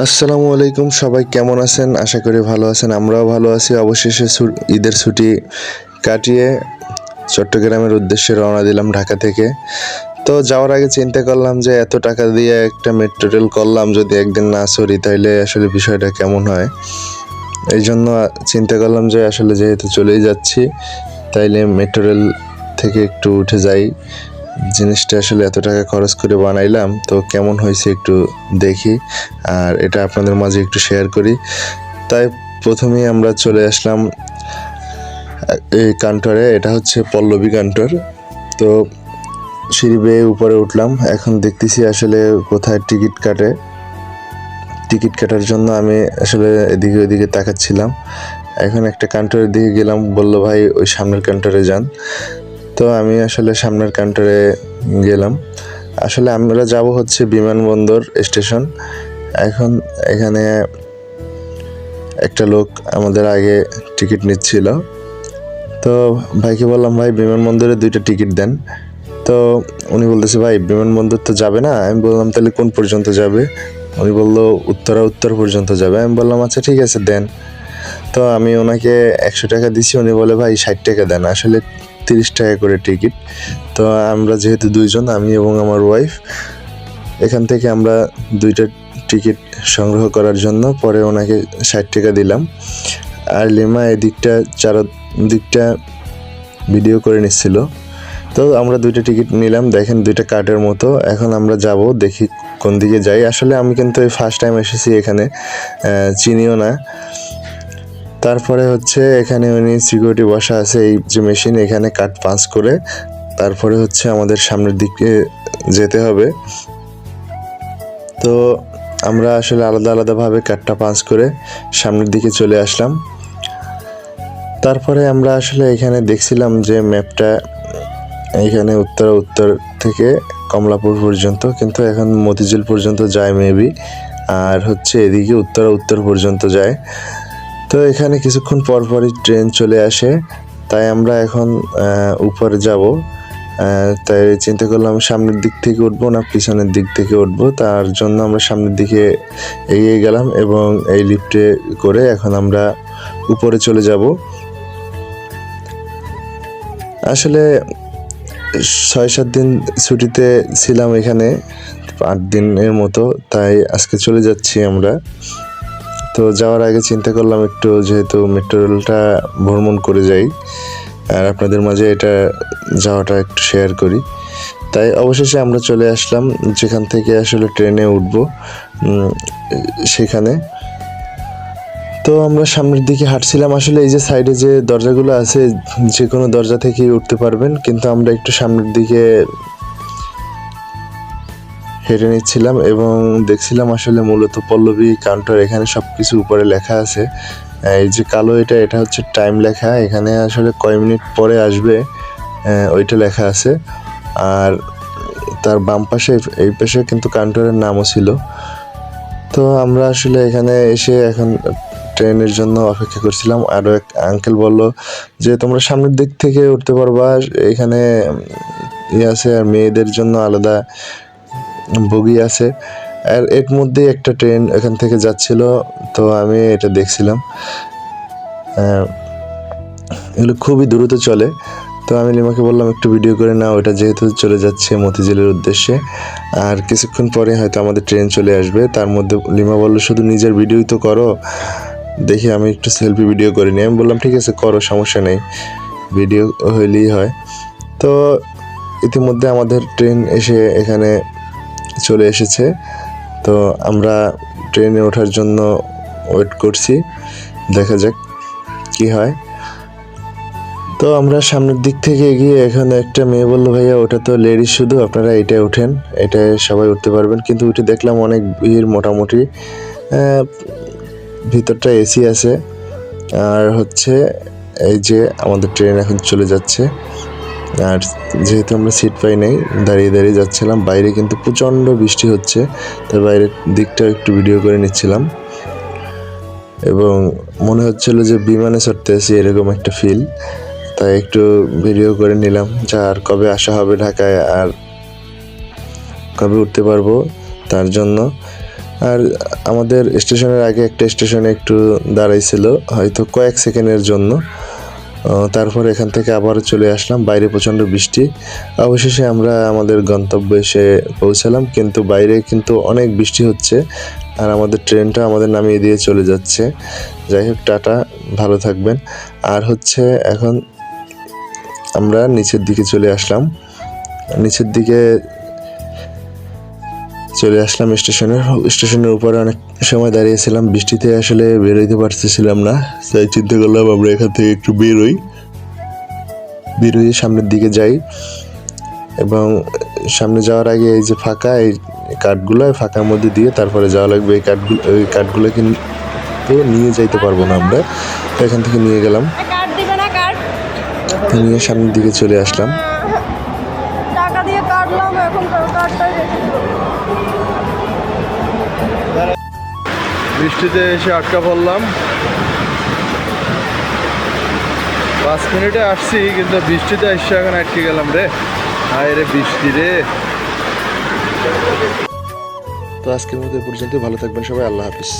আসসালামু আলাইকুম, সবাই কেমন আছেন? আশা করি ভালো আছেন। আমরাও ভালো আছি। অবশেষে ঈদের ছুটি কাটিয়ে চট্টগ্রামের উদ্দেশ্যে রওনা দিলাম ঢাকা থেকে। তো যাওয়ার আগে চিন্তা করলাম যে এত টাকা দিয়ে একটা মেট্রো রেল করলাম, যদি একদিন না চড়ি তাহলে আসলে বিষয়টা কেমন হয়। এই জন্য চিন্তা করলাম যে আসলে যেহেতু চলেই যাচ্ছি, তাইলে মেট্রো রেল থেকে একটু উঠে যাই। জিনিসটা আসলে এত টাকা খরচ করে বানাইলাম, তো কেমন হয়েছে একটু দেখি, আর এটা আপনাদের মাঝে একটু শেয়ার করি। তাই প্রথমেই আমরা চলে আসলাম এই কাউন্টারে। এটা হচ্ছে পল্লবী কাউন্টার। তো সিঁড়ি বেয়ে উপরে উঠলাম। এখন দেখতেছি আসলে কোথায় টিকিট কাটে। টিকিট কাটার জন্য আমি আসলে এদিকে ওইদিকে তাকাচ্ছিলাম। এখন একটা কাউন্টারের দিকে গেলাম, বললো ভাই ওই সামনের কাউন্টারে যান। তো আমি আসলে সামনের কাউন্টারে গেলাম। আসলে আমরা যাব হচ্ছে বিমানবন্দর স্টেশন। এখন এখানে একটা লোক আমাদের আগে টিকিট নিচ্ছিল। তো ভাইকে বললাম, ভাই বিমানবন্দরে 2টা টিকিট দেন। তো উনি বলতেছে, ভাই বিমানবন্দর তো যাবে না। আমি বললাম, তাহলে কোন পর্যন্ত যাবে? উনি বললো উত্তর পর্যন্ত যাবে। আমি বললাম, আচ্ছা ঠিক আছে দেন। তো আমি ওনাকে 100 টাকা দিছি। উনি বলে, ভাই 60 টাকা দেন। আসলে 30 টাকা করে টিকিট। তো আমরা যেহেতু 2 জন, আমি এবং আমার ওয়াইফ, এখান থেকে আমরা 2টা টিকিট সংগ্রহ করার জন্য পরে ওনাকে 60 টাকা দিলাম। আর লিমা এদিকটা চারদিকটা ভিডিও করে নিচ্ছিল। তো আমরা 2টা টিকিট নিলাম। দেখেন 2টা কার্ডের মতো। এখন আমরা যাব, দেখি কোন দিকে যাই। আসলে আমি কিন্তু এই ফার্স্ট টাইম এসেছি এখানে, চিনিও না। তারপরে হচ্ছে এখানে উনি সিকিউরিটি বসা আছে, এই যে মেশিন, এখানে কার্ড পাঞ্চ করে তারপরে হচ্ছে আমাদের সামনের দিকে যেতে হবে। তো আমরা আসলে আলাদা আলাদাভাবে কার্ডটা পাঞ্চ করে সামনের দিকে চলে আসলাম। তারপরে আমরা আসলে এখানে দেখছিলাম যে ম্যাপটা এখানে উত্তর থেকে কমলাপুর পর্যন্ত, কিন্তু এখন মতিঝিল পর্যন্ত যায় মেবি, আর হচ্ছে এদিকে উত্তর পর্যন্ত যায়। তো এখানে কিছুক্ষণ পরপরই ট্রেন চলে আসে। তাই আমরা এখন উপরে যাব। তাই চিন্তা করলাম সামনের দিক থেকে উঠবো না পিছনের দিক থেকে উঠবো। তার জন্য আমরা সামনের দিকে এগিয়ে গেলাম এবং এই লিফটে করে এখন আমরা উপরে চলে যাব। আসলে 6-7 দিন ছুটিতে ছিলাম এখানে, 8 দিনের মতো। তাই আজকে চলে যাচ্ছি আমরা। তো যাওয়ার আগে চিন্তা করলাম একটু, যেহেতু মেট্রো রেলটা ভ্রমণ করে যাই, আর আপনাদের মাঝে এটা যাওয়াটা একটু শেয়ার করি। তাই অবশেষে আমরা চলে আসলাম যেখান থেকে আসলে ট্রেনে উঠবো, সেখানে। তো আমরা সামনের দিকে হাঁটছিলাম। আসলে এই যে সাইডে যে দরজাগুলো আছে, যে কোনো দরজা থেকেই উঠতে পারবেন, কিন্তু আমরা একটু সামনের দিকে হেঁটে নিচ্ছিলাম এবং দেখছিলাম আসলে মূলত পল্লবী কাউন্টার। এখানে সব কিছু উপরে লেখা আছে। এই যে কালো এটা হচ্ছে টাইম লেখা। এখানে আসলে কয় মিনিট পরে আসবে ওইটা লেখা আছে। আর তার বাম পাশে, এই পাশে কিন্তু কাউন্টারের নামও ছিল। তো আমরা আসলে এখানে এসে এখন ট্রেনের জন্য অপেক্ষা করছিলাম। আরও এক আঙ্কেল বলল যে তোমরা সামনের দিক থেকে উঠতে পারবা, এখানে আছে, আর মেয়েদের জন্য আলাদা বগি আছে। আর এর মধ্যে একটা ট্রেন এখান থেকে যাচ্ছিল। তো আমি এটা দেখছিলাম, এগুলো খুবই দ্রুত চলে। তো আমি লিমাকে বললাম একটু ভিডিও করে নাও, ওটা যেহেতু চলে যাচ্ছে মতিঝিলের উদ্দেশ্যে, আর কিছুক্ষণ পরে হয়তো আমাদের ট্রেন চলে আসবে। তার মধ্যে লিমা বললো, শুধু নিজের ভিডিওই তো করো, দেখি আমি একটু সেলফি ভিডিও করে নিই। আমি বললাম ঠিক আছে করো, সমস্যা নেই, ভিডিও হইলেই হয়। তো ইতিমধ্যে আমাদের ট্রেন এসে এখানে চলে এসেছে। তো আমরা ট্রেনে ওঠার জন্য ওয়েট করছি, দেখা যাক কি হয়। তো আমরা সামনের দিক থেকে এগিয়ে, এখানে একটা মেয়ে বললো, ভাইয়া ওটা তো লেডিস শুধু, আপনারা এটাই ওঠেন, এটাই সবাই উঠতে পারবেন। কিন্তু উঠে দেখলাম অনেক ভিড়, মোটামুটি ভিতরটা এসি আছে। আর হচ্ছে এই যে আমাদের ট্রেন এখন চলে যাচ্ছে। আর যেহেতু আমরা সিট পাই নাই, দাঁড়িয়ে দাঁড়িয়ে যাচ্ছিলাম। বাইরে কিন্তু প্রচণ্ড বৃষ্টি হচ্ছে, তাই বাইরের দিকটা একটু ভিডিও করে নিচ্ছিলাম এবং মনে হচ্ছিল যে বিমানে চড়তে আসি, এরকম একটা ফিল। তাই একটু ভিডিও করে নিলাম, যা আর কবে আসা হবে ঢাকায় আর কবে উঠতে পারবো তার জন্য। আর আমাদের স্টেশনের আগে একটা স্টেশনে একটু দাঁড়াইছিল হয়তো কয়েক সেকেন্ডের জন্য। তারপর এখান থেকে আবার চলে আসলাম। বাইরে প্রচণ্ড বৃষ্টি। অবশেষে আমরা আমাদের গন্তব্যে এসে পৌঁছালাম, কিন্তু বাইরে কিন্তু অনেক বৃষ্টি হচ্ছে আর আমাদের ট্রেনটা আমাদের নামিয়ে দিয়ে চলে যাচ্ছে। যাই হোক, টাটা, ভালো থাকবেন। আর হচ্ছে এখন আমরা নিচের দিকে চলে আসলাম। নিচের দিকে চলে আসলাম স্টেশনের উপরে অনেক সময় দাঁড়িয়েছিলাম। বৃষ্টিতে আসলে বেরোইতে পারতেছিলাম না, তাই চিন্তা করলাম আমরা এখান থেকে একটু বেরোই সামনের দিকে যাই। এবং সামনে যাওয়ার আগে এই যে ফাঁকা, এই কাঠগুলো ফাঁকার মধ্যে দিয়ে তারপরে যাওয়া লাগবে। এই কাঠগুলো কিন্তু নিয়ে যাইতে পারবো না আমরা, তো এখান থেকে নিয়ে গেলাম, নিয়ে সামনের দিকে চলে আসলাম। টাকা দিয়ে কাটলাম, এখন কার্ডটাই রেখে দিল। বৃষ্টিতে এসে আটকা পড়লাম। 5 মিনিটে আসছি, কিন্তু বৃষ্টিতে এসে এখন আটকে গেলাম রে। হায় রে বৃষ্টি রে। তো আজকের মতো এ পর্যন্ত, ভালো থাকবেন সবাই, আল্লাহ হাফিজ।